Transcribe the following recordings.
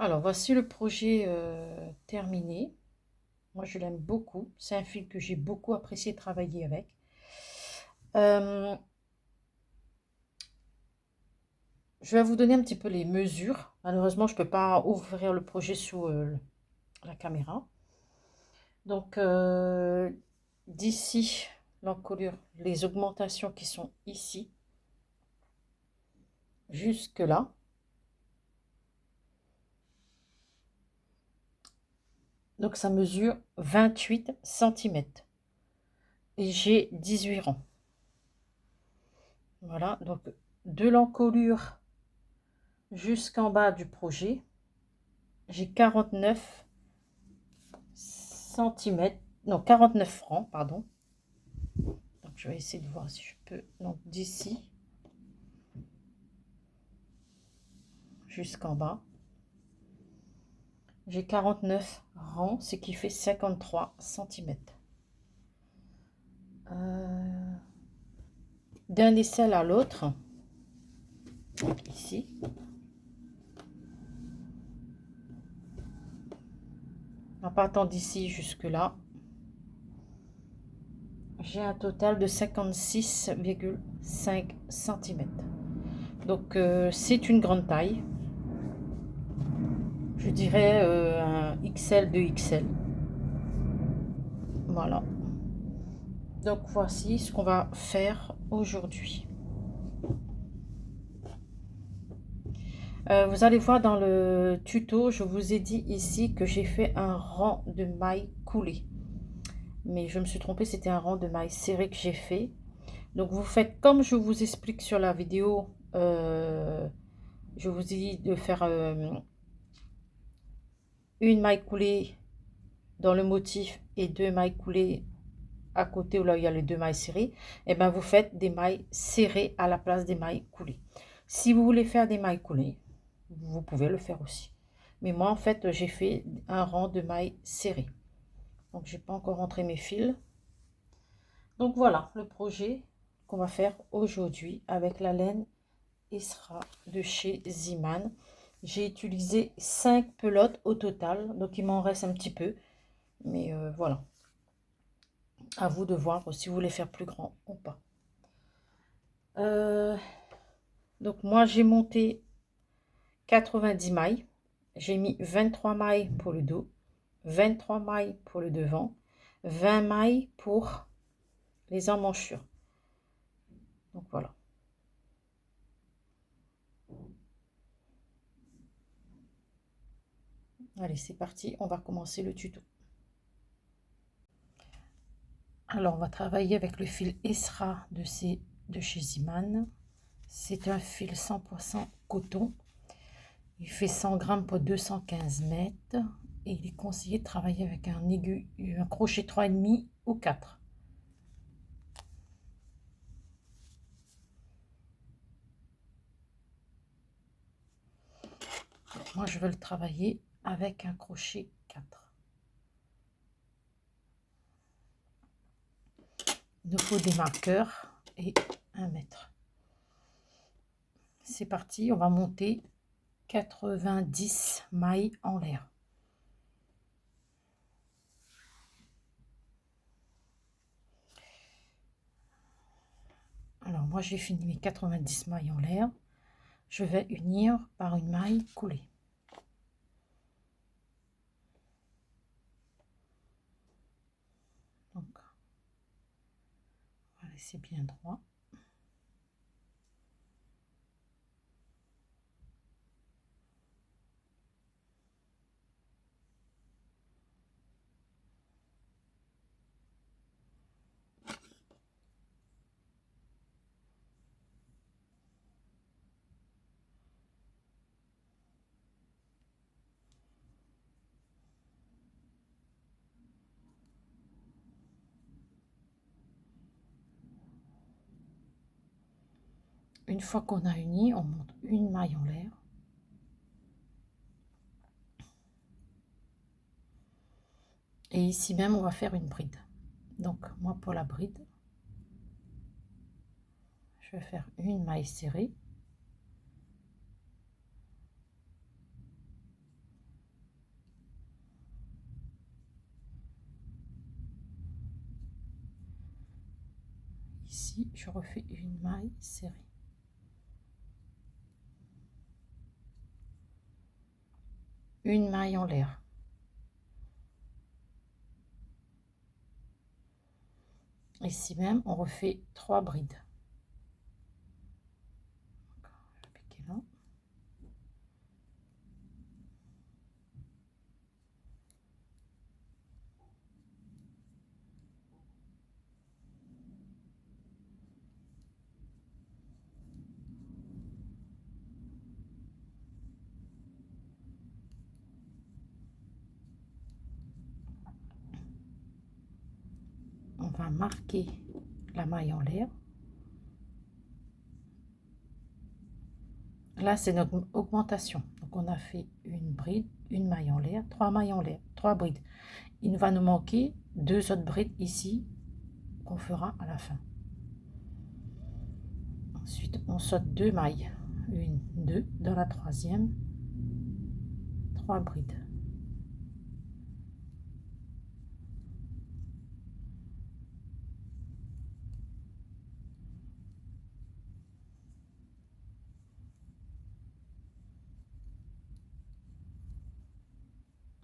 Alors, voici le projet terminé. Moi, je l'aime beaucoup. C'est un fil que j'ai beaucoup apprécié travailler avec. Euh, je vais vous donner un petit peu les mesures. Malheureusement, je ne peux pas ouvrir le projet sous la caméra. Donc, d'ici l'encolure, les augmentations qui sont ici, jusque là. Donc, ça mesure 28 cm. Et j'ai 18 rangs. Voilà, donc de l'encolure jusqu'en bas du projet, j'ai 49 cm, non 49 francs, pardon. Donc je vais essayer de voir si je peux, donc d'ici jusqu'en bas, j'ai 49 rangs, ce qui fait 53 cm. D'un aisselle à l'autre, ici, en partant d'ici jusque là, j'ai un total de 56,5 cm. Donc c'est une grande taille. Je dirais un XL de XL. Voilà. Donc voici ce qu'on va faire aujourd'hui. Vous allez voir dans le tuto, je vous ai dit ici que j'ai fait un rang de mailles coulées. Mais je me suis trompée, c'était un rang de mailles serrées que j'ai fait. Donc vous faites comme je vous explique sur la vidéo. Je vous dis de faire une maille coulée dans le motif et deux mailles coulées à côté où là il y a les deux mailles serrées. Et ben vous faites des mailles serrées à la place des mailles coulées. Si vous voulez faire des mailles coulées, vous pouvez le faire aussi. Mais moi en fait j'ai fait un rang de mailles serrées. Donc j'ai pas encore rentré mes fils. Donc voilà le projet qu'on va faire aujourd'hui avec la laine Isra de chez Ziman. J'ai utilisé 5 pelotes au total, donc il m'en reste un petit peu. Mais voilà, à vous de voir si vous voulez faire plus grand ou pas. Donc moi j'ai monté 90 mailles. J'ai mis 23 mailles pour le dos, 23 mailles pour le devant, 20 mailles pour les emmanchures. Donc voilà. Allez, c'est parti, on va commencer le tuto. Alors, on va travailler avec le fil Esra de chez Ziman. C'est un fil 100% coton. Il fait 100 grammes pour 215 mètres. Et il est conseillé de travailler avec un aigu, un crochet 3,5 ou 4. Moi, je veux le travailler avec un crochet 4. Il nous faut des marqueurs et 1 mètre. C'est parti, on va monter 90 mailles en l'air. Alors, moi, j'ai fini mes 90 mailles en l'air. Je vais unir par une maille coulée. Donc, on va laisser bien droit. Une fois qu'on a uni, on monte une maille en l'air. Et ici même, on va faire une bride. Donc, moi, pour la bride, je vais faire une maille serrée. je refais une maille serrée. Une maille en l'air. Ici même, on refait 3 brides. Je vais piquer là. On va marquer la maille en l'air. Là, c'est notre augmentation. Donc, on a fait une bride, une maille en l'air, 3 mailles en l'air, 3 brides. Il va nous manquer 2 autres brides ici qu'on fera à la fin. Ensuite, on saute 2 mailles. 1, 2, dans la troisième, 3 brides.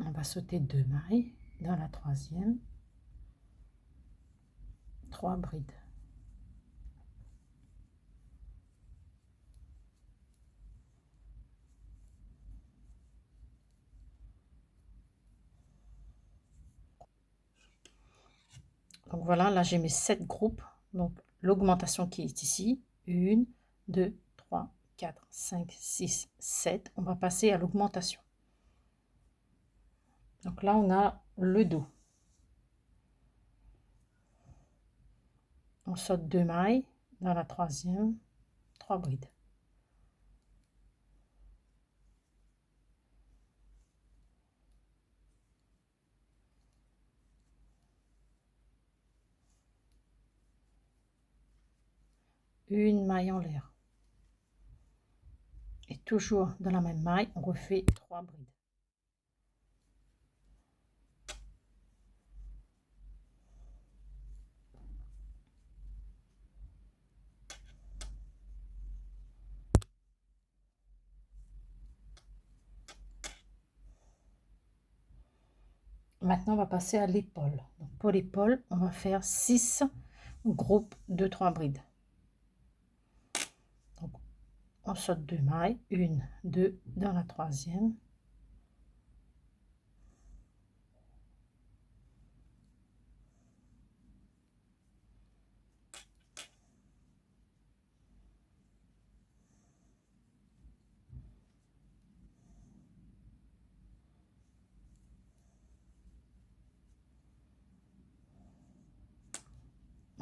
On va sauter 2 mailles dans la troisième, 3 brides. Donc voilà, là j'ai mes 7 groupes. Donc l'augmentation qui est ici, 1, 2, 3, 4, 5, 6, 7. On va passer à l'augmentation. Donc là on a le dos. On saute 2 mailles dans la troisième, 3 brides. Une maille en l'air. Et toujours dans la même maille, on refait 3 brides. Maintenant, on va passer à l'épaule. Donc, pour l'épaule, on va faire 6 groupes de 3 brides. Donc, on saute 2 mailles, 1, 2 dans la troisième.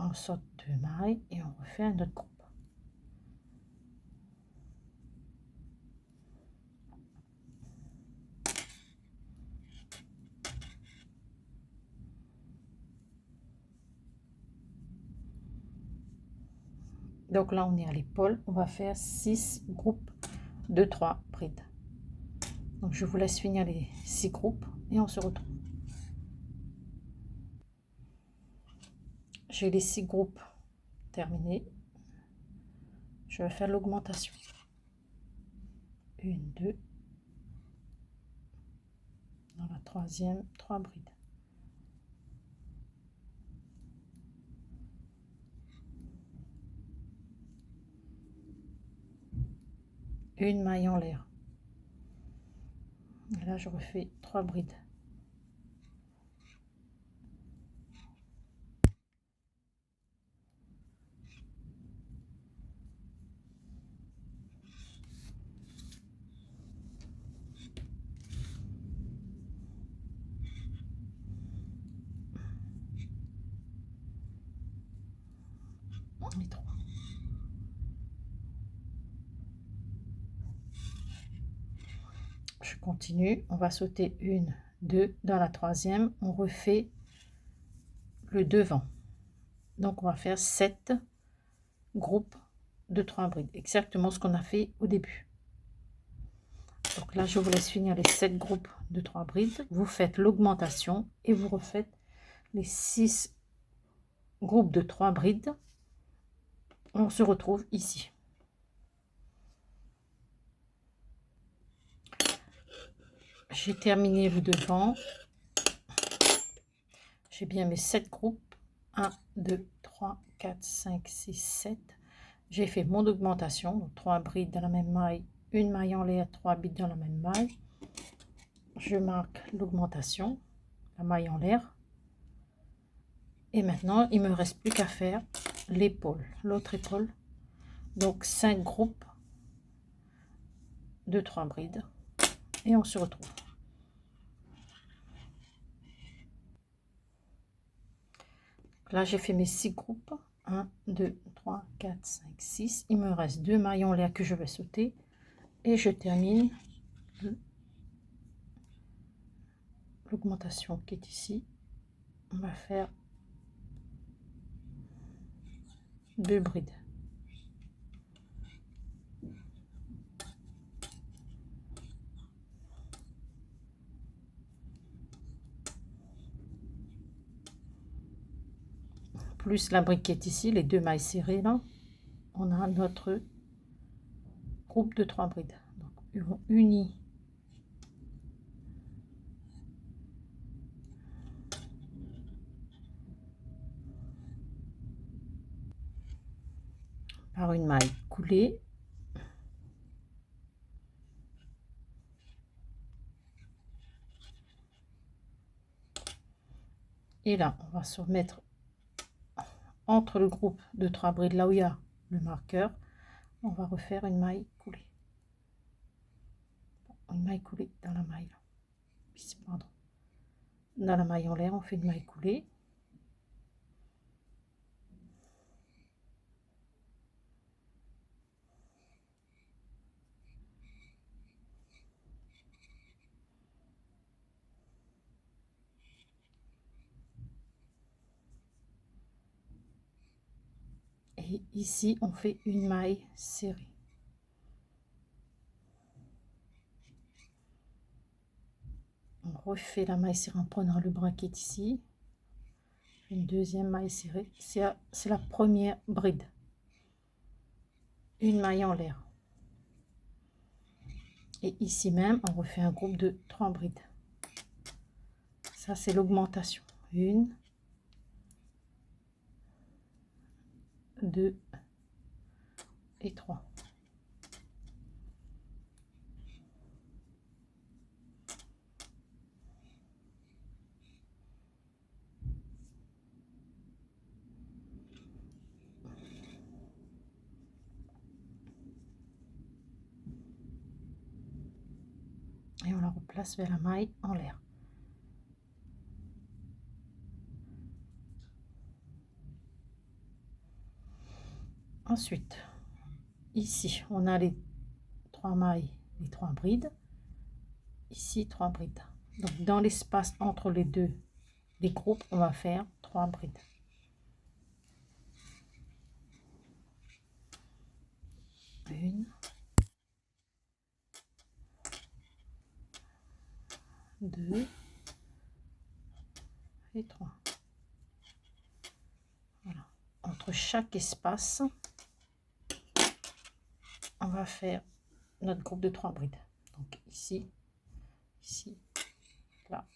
On saute 2 mailles et on refait un autre groupe. Donc là, on est à l'épaule. On va faire 6 groupes de 3 brides. Donc, je vous laisse finir les 6 groupes et on se retrouve. J'ai les 6 groupes terminés. Je vais faire l'augmentation. 1, 2. Dans la troisième, 3 brides. Une maille en l'air. Là, je refais 3 brides. Les 3. Je continue. On va sauter 1, 2 dans la troisième. On refait le devant. Donc, on va faire 7 groupes de 3 brides. Exactement ce qu'on a fait au début. Donc là, je vous laisse finir les 7 groupes de 3 brides. Vous faites l'augmentation et vous refaites les 6 groupes de 3 brides On se retrouve ici. J'ai terminé le devant. J'ai bien mes 7 groupes. 1, 2, 3, 4, 5, 6, 7. J'ai fait mon augmentation. Donc 3 brides dans la même maille. Une maille en l'air, 3 brides dans la même maille. Je marque l'augmentation, la maille en l'air. Et maintenant, il me reste plus qu'à faire l'épaule, l'autre épaule. Donc 5 groupes de 3 brides. Et on se retrouve. Là, j'ai fait mes 6 groupes. 1, 2, 3, 4, 5, 6. Il me reste 2 mailles en l'air que je vais sauter. Et je termine l'augmentation qui est ici. On va faire 2 brides. Plus la bride qui est ici, les 2 mailles serrées là, on a notre groupe de 3 brides. Donc, on unit par une maille coulée. Et là, on va se remettre entre le groupe de 3 brides, là où il y a le marqueur. On va refaire une maille coulée. Une maille coulée dans la maille. Ici, pardon. Dans la maille en l'air, on fait une maille coulée. Et ici, on fait une maille serrée. On refait la maille serrée en prenant le bras qui est ici. Une deuxième maille serrée. C'est la première bride. Une maille en l'air. Et ici même, on refait un groupe de 3 brides. Ça, c'est l'augmentation. 1, 2 et 3. Et on la replace vers la maille en l'air. Ensuite, ici, on a les 3 mailles, les 3 brides. Ici, 3 brides. Donc, dans l'espace entre les groupes, on va faire 3 brides. Une, deux et 3. Voilà. Entre chaque espace, on va faire notre groupe de 3 brides. Donc ici, ici, là.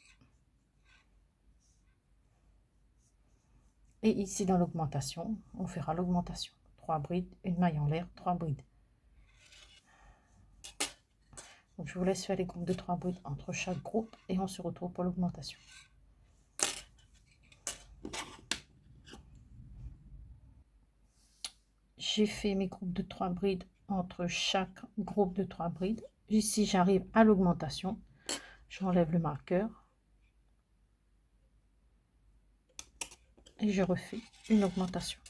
Et ici dans l'augmentation, on fera l'augmentation. 3 brides, une maille en l'air, 3 brides. Donc je vous laisse faire les groupes de 3 brides entre chaque groupe et on se retrouve pour l'augmentation. J'ai fait mes groupes de 3 brides entre chaque groupe de 3 brides. Ici, j'arrive à l'augmentation. J'enlève le marqueur. Et je refais une augmentation.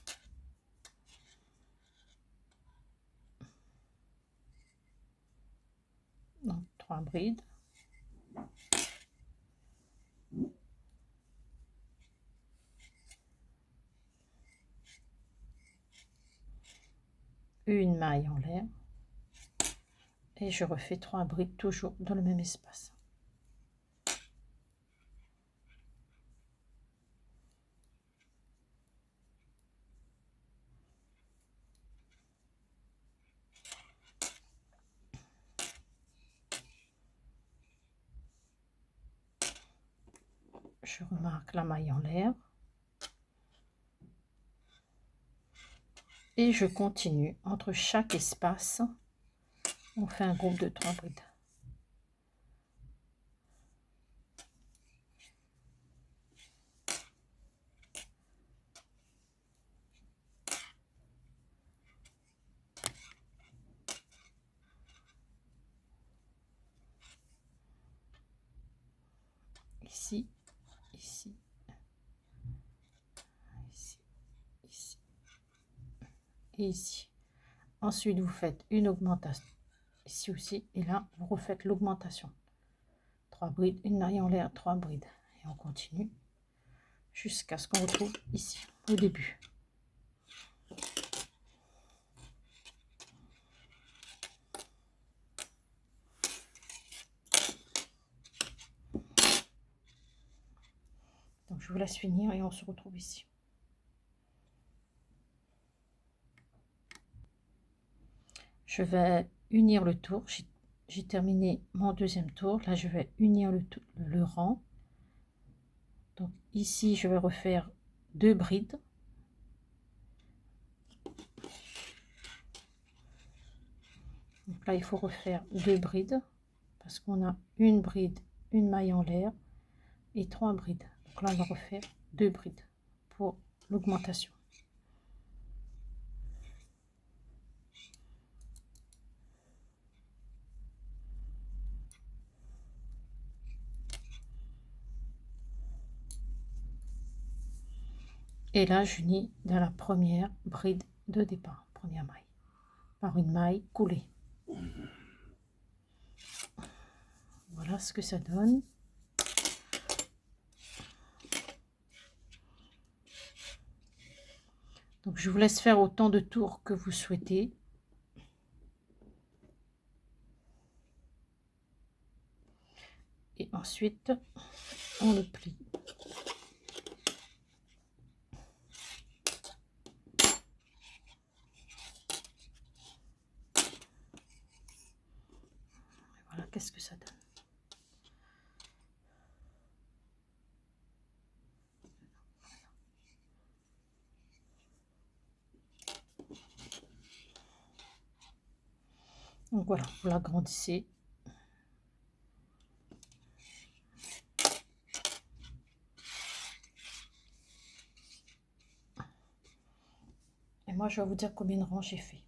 Donc, 3 brides. Une maille en l'air. Et je refais 3 brides toujours dans le même espace. je remarque la maille en l'air et je continue. Entre chaque espace, on fait un groupe de 3 brides. Ici, ici, ici, ici et ici. Ensuite, vous faites une augmentation ici aussi, et là, vous refaites l'augmentation. 3 brides, une maille en l'air, 3 brides. Et on continue jusqu'à ce qu'on retrouve ici, au début. Donc, je vous laisse finir et on se retrouve ici. Je vais unir le tour. J'ai terminé mon deuxième tour. Là, je vais unir le rang. Donc, ici, je vais refaire 2 brides. Donc là, il faut refaire 2 brides parce qu'on a une bride, une maille en l'air et 3 brides. Donc là, on va refaire 2 brides pour l'augmentation. Et là, j'unis dans la première bride de départ, première maille, par une maille coulée. Voilà ce que ça donne. Donc, je vous laisse faire autant de tours que vous souhaitez. Et ensuite, on le plie. Voilà, qu'est-ce que ça donne. Donc voilà, vous l'agrandissez. Et moi, je vais vous dire combien de rangs j'ai fait.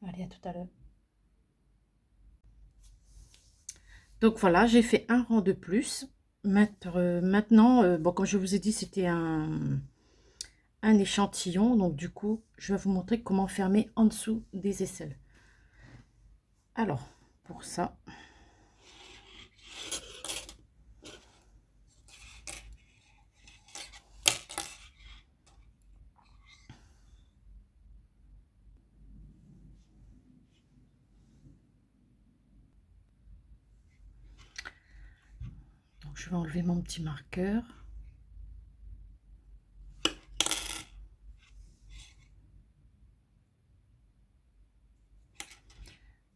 Allez, à tout à l'heure. Donc voilà, j'ai fait un rang de plus. Maintenant, bon, comme je vous ai dit, c'était un échantillon. Donc du coup, je vais vous montrer comment fermer en dessous des aisselles. Alors, pour ça, donc je vais enlever mon petit marqueur.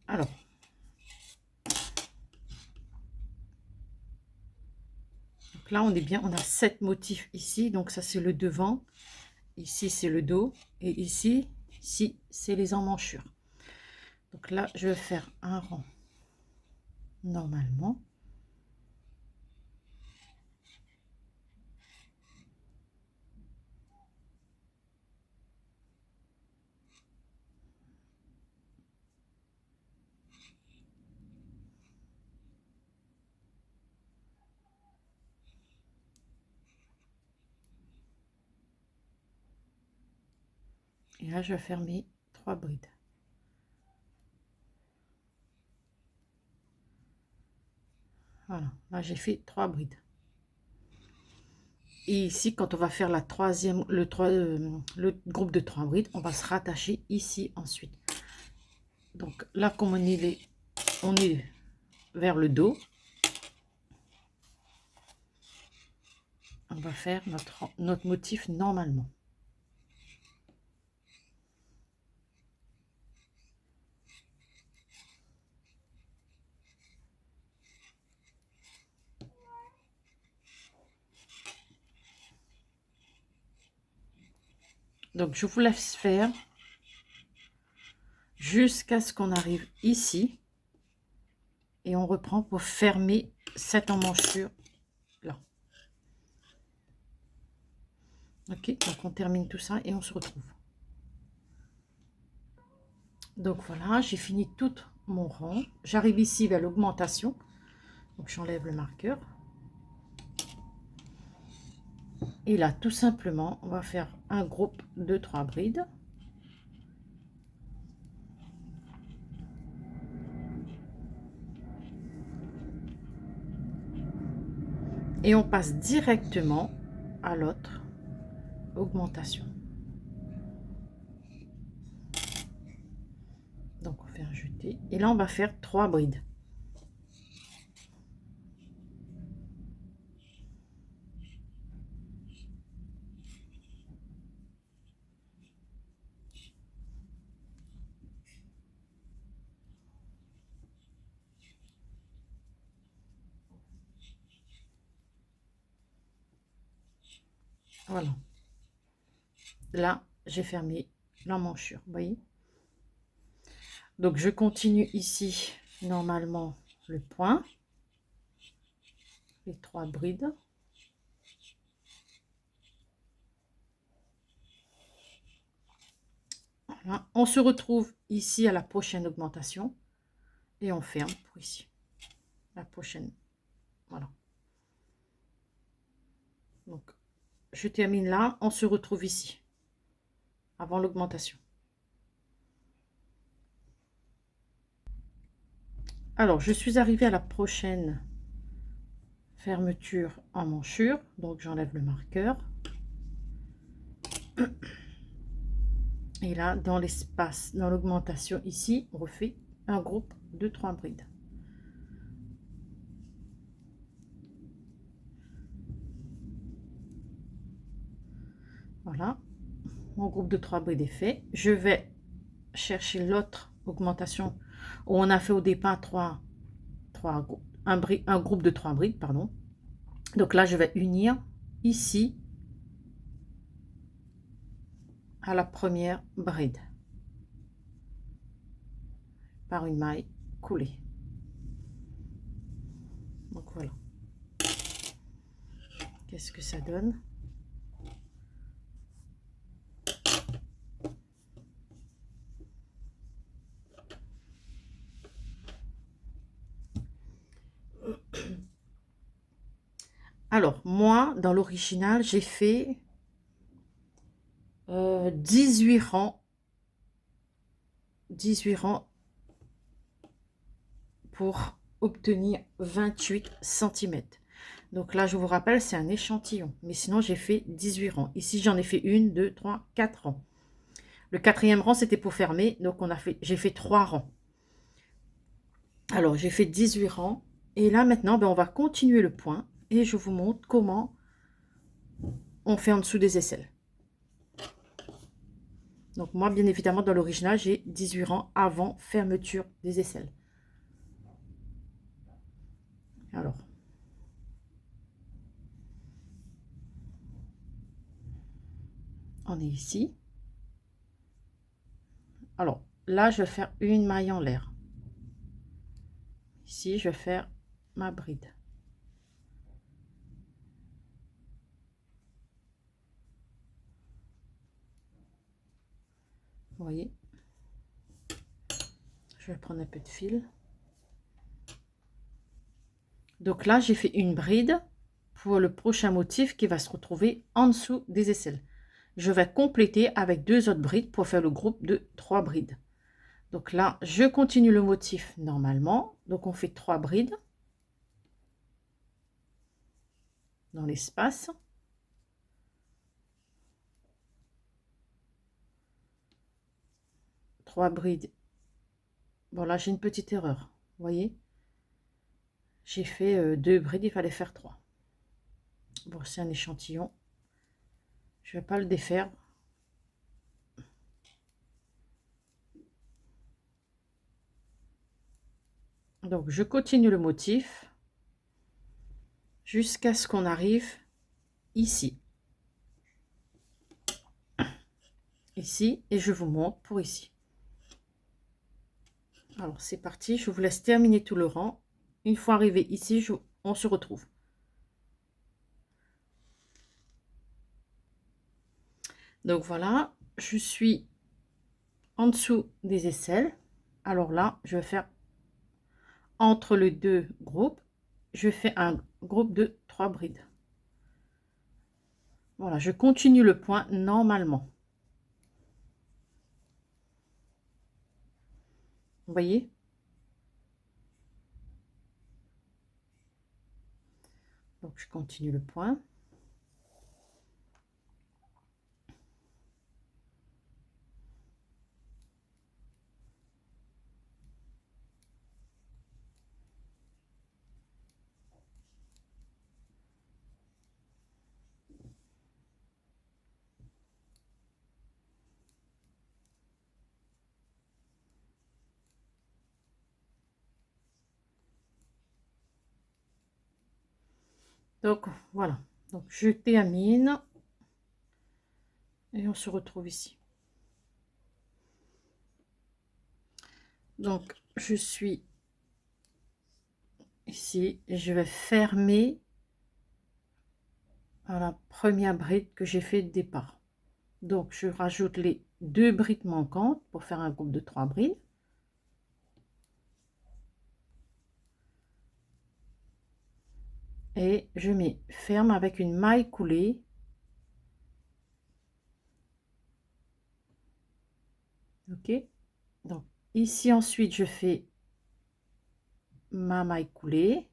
Alors, donc là on est bien, on a 7 motifs ici, donc ça c'est le devant, ici c'est le dos, et ici c'est les emmanchures. Donc là je vais faire un rang normalement. Et là je vais fermer 3 brides. Voilà, là j'ai fait 3 brides. Et ici, quand on va faire la troisième, le groupe de 3 brides, on va se rattacher ici ensuite. Donc là, comme on est vers le dos, on va faire notre motif normalement. Donc, je vous laisse faire jusqu'à ce qu'on arrive ici. Et on reprend pour fermer cette emmanchure là. Ok, donc on termine tout ça et on se retrouve. Donc voilà, j'ai fini tout mon rang. J'arrive ici vers l'augmentation. Donc j'enlève le marqueur. Et là, tout simplement, on va faire un groupe de 3 brides. Et on passe directement à l'autre augmentation. Donc on fait un jeté. Et là, on va faire 3 brides. Voilà. Là, j'ai fermé l'emmanchure, vous voyez. Donc, je continue ici, normalement, le point. Les 3 brides. Voilà. On se retrouve ici à la prochaine augmentation. Et on ferme pour ici. La prochaine. Voilà. Donc, je termine là. On se retrouve ici. Avant l'augmentation. Alors, je suis arrivée à la prochaine fermeture en manchure. Donc, j'enlève le marqueur. Et là, dans l'espace, dans l'augmentation, ici, on refait un groupe de 3 brides. Voilà, mon groupe de 3 brides est fait. Je vais chercher l'autre augmentation où on a fait au départ un groupe de 3 brides, pardon. Donc là, je vais unir ici à la première bride par une maille coulée. Donc voilà. Qu'est-ce que ça donne? Alors, moi, dans l'original, j'ai fait 18 rangs. 18 rangs pour obtenir 28 cm. Donc là, je vous rappelle, c'est un échantillon. Mais sinon, j'ai fait 18 rangs. Ici, j'en ai fait 1, 2, 3, 4 rangs. Le 4e rang, c'était pour fermer. Donc, j'ai fait 3 rangs. Alors, j'ai fait 18 rangs. Et là, maintenant, on va continuer le point. Et je vous montre comment on fait en dessous des aisselles. Donc, moi, bien évidemment, dans l'original, j'ai 18 rangs avant fermeture des aisselles. Alors, on est ici. Alors, là, je vais faire une maille en l'air. Ici, je vais faire ma bride. Vous voyez, je vais prendre un peu de fil. Donc là, j'ai fait une bride pour le prochain motif qui va se retrouver en dessous des aisselles. Je vais compléter avec 2 autres brides pour faire le groupe de 3 brides. Donc là, je continue le motif normalement. Donc on fait 3 brides dans l'espace. Trois brides. Bon, là, j'ai une petite erreur. Vous voyez, j'ai fait 2 brides, il fallait faire 3. Bon, c'est un échantillon. Je vais pas le défaire. Donc, je continue le motif jusqu'à ce qu'on arrive ici. ici et je vous montre pour ici. Alors c'est parti, je vous laisse terminer tout le rang. Une fois arrivé ici, on se retrouve. Donc voilà, je suis en dessous des aisselles. Alors là, je vais faire entre les deux groupes, je fais un groupe de 3 brides. Voilà, je continue le point normalement. Vous voyez? Donc je continue le point. Donc voilà, donc je termine et on se retrouve ici. Donc je suis ici et je vais fermer à la première bride que j'ai fait de départ. Donc je rajoute les 2 brides manquantes pour faire un groupe de 3 brides. Et je mets ferme avec une maille coulée. Ok, donc ici ensuite je fais ma maille coulée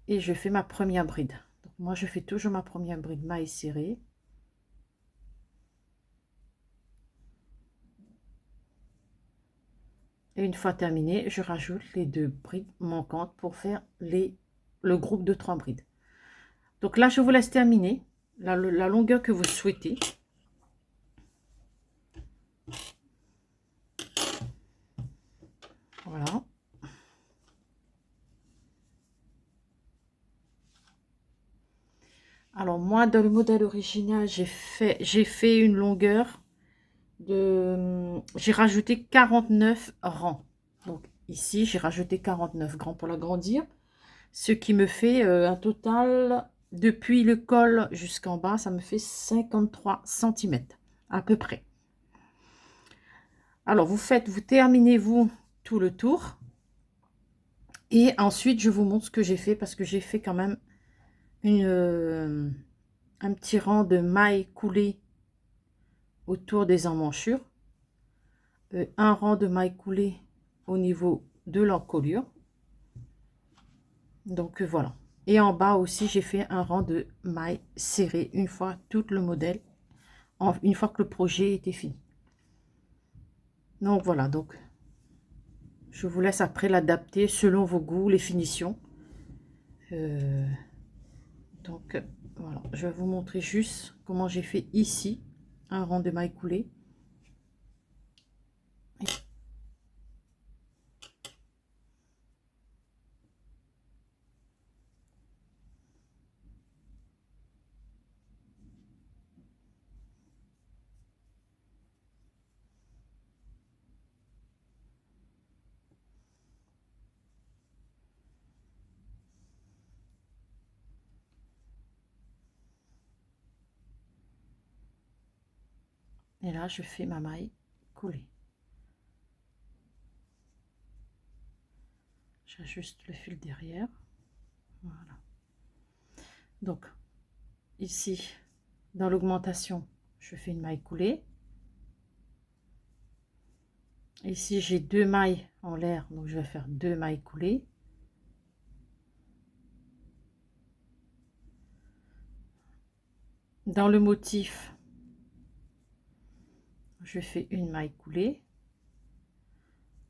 et je fais ma première bride. Donc moi je fais toujours ma première bride maille serrée. Et une fois terminé, je rajoute les 2 brides manquantes pour faire le groupe de 3 brides. Donc là je vous laisse terminer la longueur que vous souhaitez. Voilà. Alors moi dans le modèle original j'ai fait une longueur de, j'ai rajouté 49 rangs. Donc ici j'ai rajouté 49 rangs pour l'agrandir, ce qui me fait un total depuis le col jusqu'en bas, ça me fait 53 cm à peu près. Alors vous terminez vous tout le tour et ensuite je vous montre ce que j'ai fait, parce que j'ai fait quand même un petit rang de mailles coulées autour des emmanchures, un rang de mailles coulées au niveau de l'encolure. Donc voilà, et en bas aussi j'ai fait un rang de mailles serrées une fois tout le modèle, une fois que le projet était fini. Donc voilà, donc je vous laisse après l'adapter selon vos goûts, les finitions. Donc voilà, je vais vous montrer juste comment j'ai fait ici un rang de mailles coulées. Et là je fais ma maille coulée. J'ajuste le fil derrière. Voilà. Donc ici dans l'augmentation je fais une maille coulée. Ici j'ai 2 mailles en l'air, donc je vais faire 2 mailles coulées. Dans le motif je fais une maille coulée.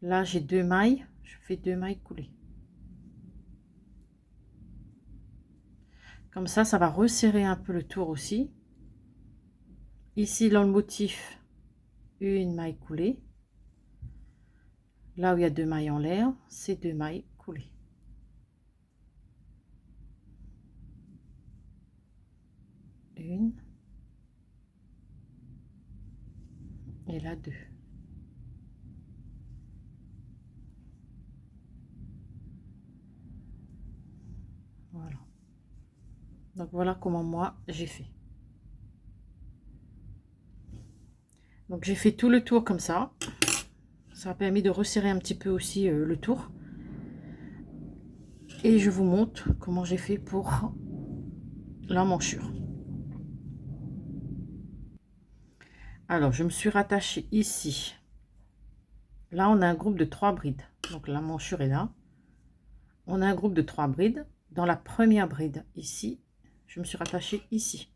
Là j'ai 2 mailles, je fais 2 mailles coulées. Comme ça va resserrer un peu le tour aussi. Ici dans le motif, une maille coulée. Là où il y a 2 mailles en l'air, c'est 2 mailles coulées. Une, et là 2. Voilà. Donc voilà comment moi j'ai fait. Donc j'ai fait tout le tour comme ça. Ça a permis de resserrer un petit peu aussi le tour. Et je vous montre comment j'ai fait pour la manchure. Alors je me suis rattachée ici. Là on a un groupe de 3 brides. Donc la manchure est là. On a un groupe de 3 brides. Dans la première bride ici, je me suis rattachée ici.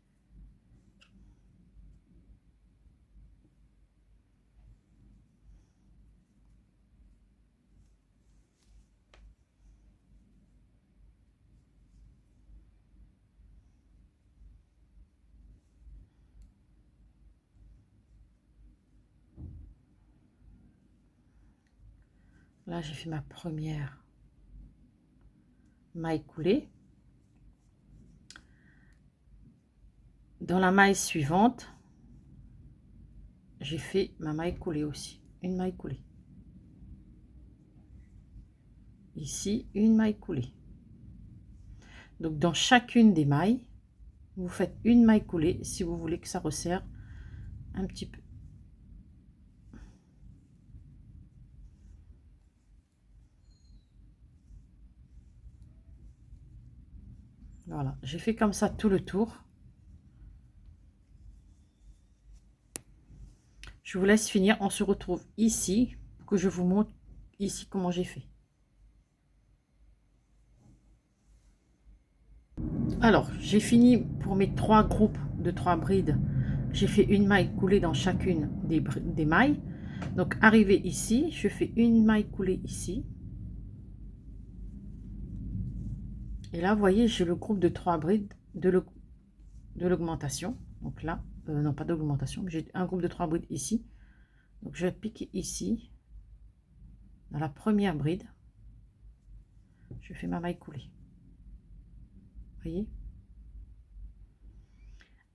Là, j'ai fait ma première maille coulée. Dans la maille suivante, j'ai fait ma maille coulée aussi. Une maille coulée. Ici, une maille coulée. Donc, dans chacune des mailles, vous faites une maille coulée si vous voulez que ça resserre un petit peu. Voilà, j'ai fait comme ça tout le tour. Je vous laisse finir. On se retrouve ici pour que je vous montre ici comment j'ai fait. Alors, j'ai fini pour mes 3 groupes de 3 brides. J'ai fait une maille coulée dans chacune des mailles. Donc, arrivé ici, je fais une maille coulée ici. Et là, vous voyez, j'ai le groupe de 3 brides de l'augmentation. Donc là, non pas d'augmentation, mais j'ai un groupe de 3 brides ici. Donc, je vais piquer ici, dans la première bride. Je fais ma maille coulée. Vous voyez?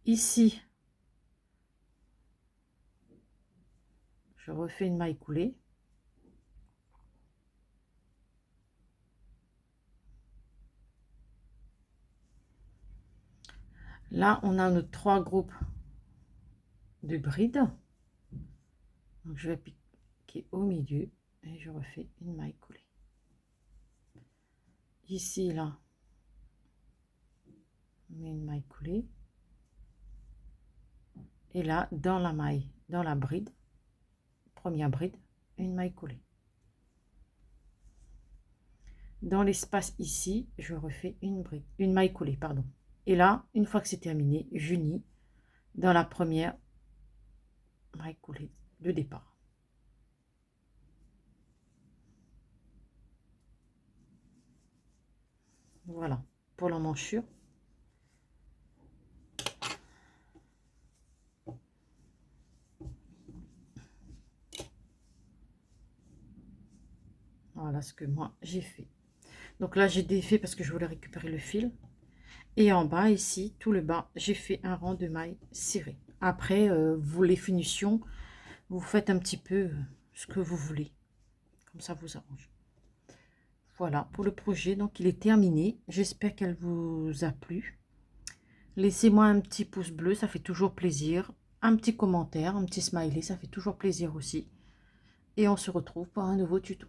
Ici, je refais une maille coulée. Là, on a nos 3 groupes de brides. Donc, je vais piquer au milieu et je refais une maille coulée. Ici, là, on met une maille coulée. Et là, dans la maille, dans la bride, première bride, une maille coulée. Dans l'espace ici, je refais une maille coulée, pardon. Et là, une fois que c'est terminé, j'unis dans la première maille coulée de départ. Voilà, pour l'emmanchure. Voilà ce que moi j'ai fait. Donc là, j'ai défait parce que je voulais récupérer le fil. Et en bas, ici, tout le bas, j'ai fait un rang de mailles serrées. Après, vous, les finitions, vous faites un petit peu ce que vous voulez. Comme ça vous arrange. Voilà, pour le projet, donc il est terminé. J'espère qu'elle vous a plu. Laissez-moi un petit pouce bleu, ça fait toujours plaisir. Un petit commentaire, un petit smiley, ça fait toujours plaisir aussi. Et on se retrouve pour un nouveau tuto.